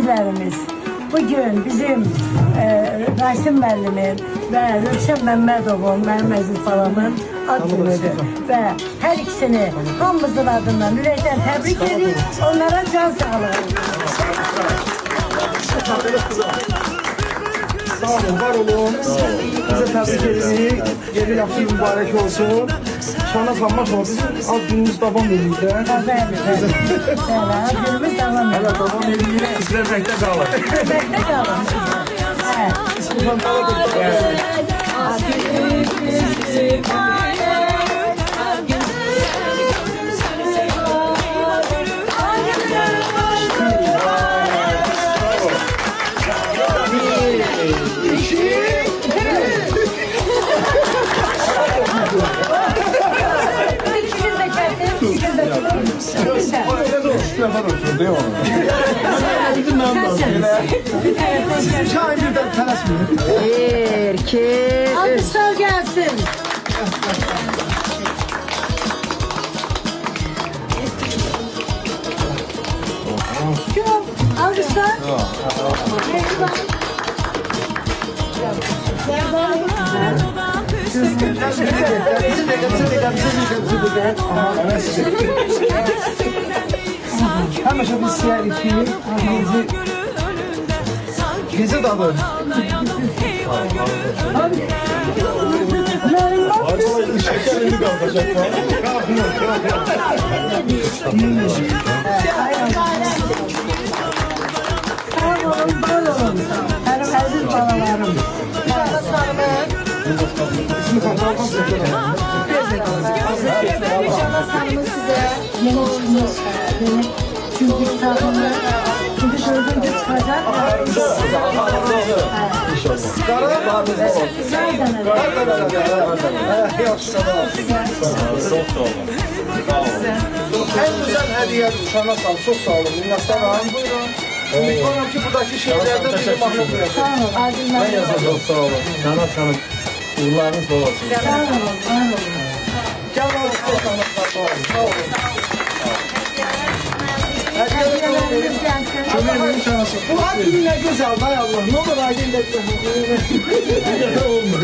seyircilerimiz, bugün bizim Rasim müəllimin ve Rövşən Məmmədovun, mənim əziz balamın ad günüdür. Ve her ikisini hamımızın adından ürəkdən təbrik edin, onlara can sağlığı. Sağ olun, var olun. Bize təbrik edirik. Yeni yaxşı mübarək olsun. Şana salmaq var. Bizim ad günümüz davam edir. Bəli, ad günümüz davam edir. Hələ davam edir. İzləməkdə qalır. İzləməkdə qalır. İstifadələ də Şahin birden tələsməyin. Bir, iki, üç. Alkışlar gelsin. Alkışlar. Həmişə biz istəyərik ki, bizi dadı. Şekerini qalacaq. Sağ olun, var olun. Benim aziz balalarım. İsmi tanıdığınız İnşallah sanımız size yeni çıkmış. Çünkü kitabımda çünkü dördüncü çıkacak. En güzel hediye uşağına sağ olun. Çok sağ olun. Minnettarım. Unutuyorum ki buradaki şeylerden biri mahrum bırakın. Sağ olun, aydınlar. Ben yazarım. Sağ olun. Canan Hanım, uğurlarınız bol olsun. Sağ olun, var olun. Gel abi. Sağ olun. Sağ olun. Hediyeleriniz gelsin. Kömürümün şansı. Bu hakkını ne güzel hay Allah. Ne olur aydın da olmuyor.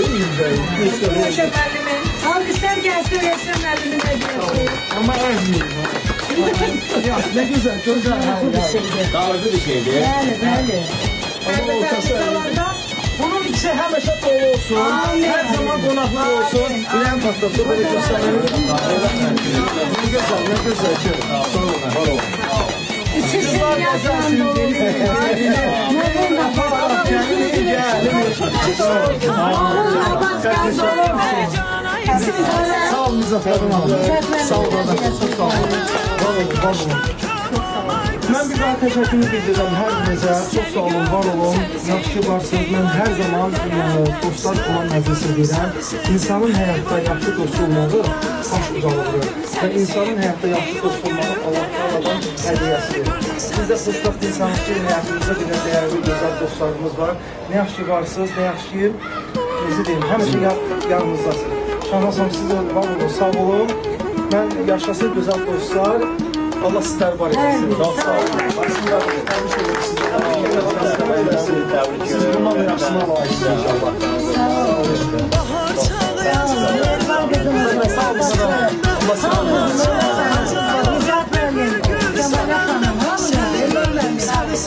Reşem Erlimin. Alkışlar gelsin Reşem Erlimin hediyesi. Ama ezmeyeyim. Ya ne güzel, güzel. Tarzı bir şeydi. Bəli. Ama ortası bunun içi həmişə dolu olsun. Her zaman qonaqlar olsun. Bilən patlatı böyle göstərir. Ne güzel, ne güzel ki. Sağ olun, var olun. İçişin yazan dolu. Neden lafı? Sağ olun Müzəffərin hanım. Sağ olun. Çok sağ olun. Var olun, var olun. Ben bir daha teşekkür ederim her birinizə. Çok sağ olun, var olun. Yaxşı varsınız. Ben her zaman dostlar olan məclisi deyirəm. İnsanın həyatda yaxşı dost olmağı baş uzalıdır. Və insanın həyatda yaxşı dost olmağı Allah Teala'dan hədiyəsidir. Biz də xoşbəxt insanız ki, həyatımızda bir dəyərli, gözəl dostlarımız var. Ne yaxşı varsınız, ne yaxşı necə deyim, həmişə yanınızdasınız. Şahnasam sizə var olun, sağ olun. Ben yaşasın gözəl dostlar. Allah sizler var etsin. Çok sağ olun. Aslında tebrik ederim sizi. Siz bundan da yaxşısını alayısınız inşallah. Sağ olun. Sağ olun. Sağ olun. Nicat Bey'in, Cemal Hanım, hamıya, Elvan Bey'in, hamıya,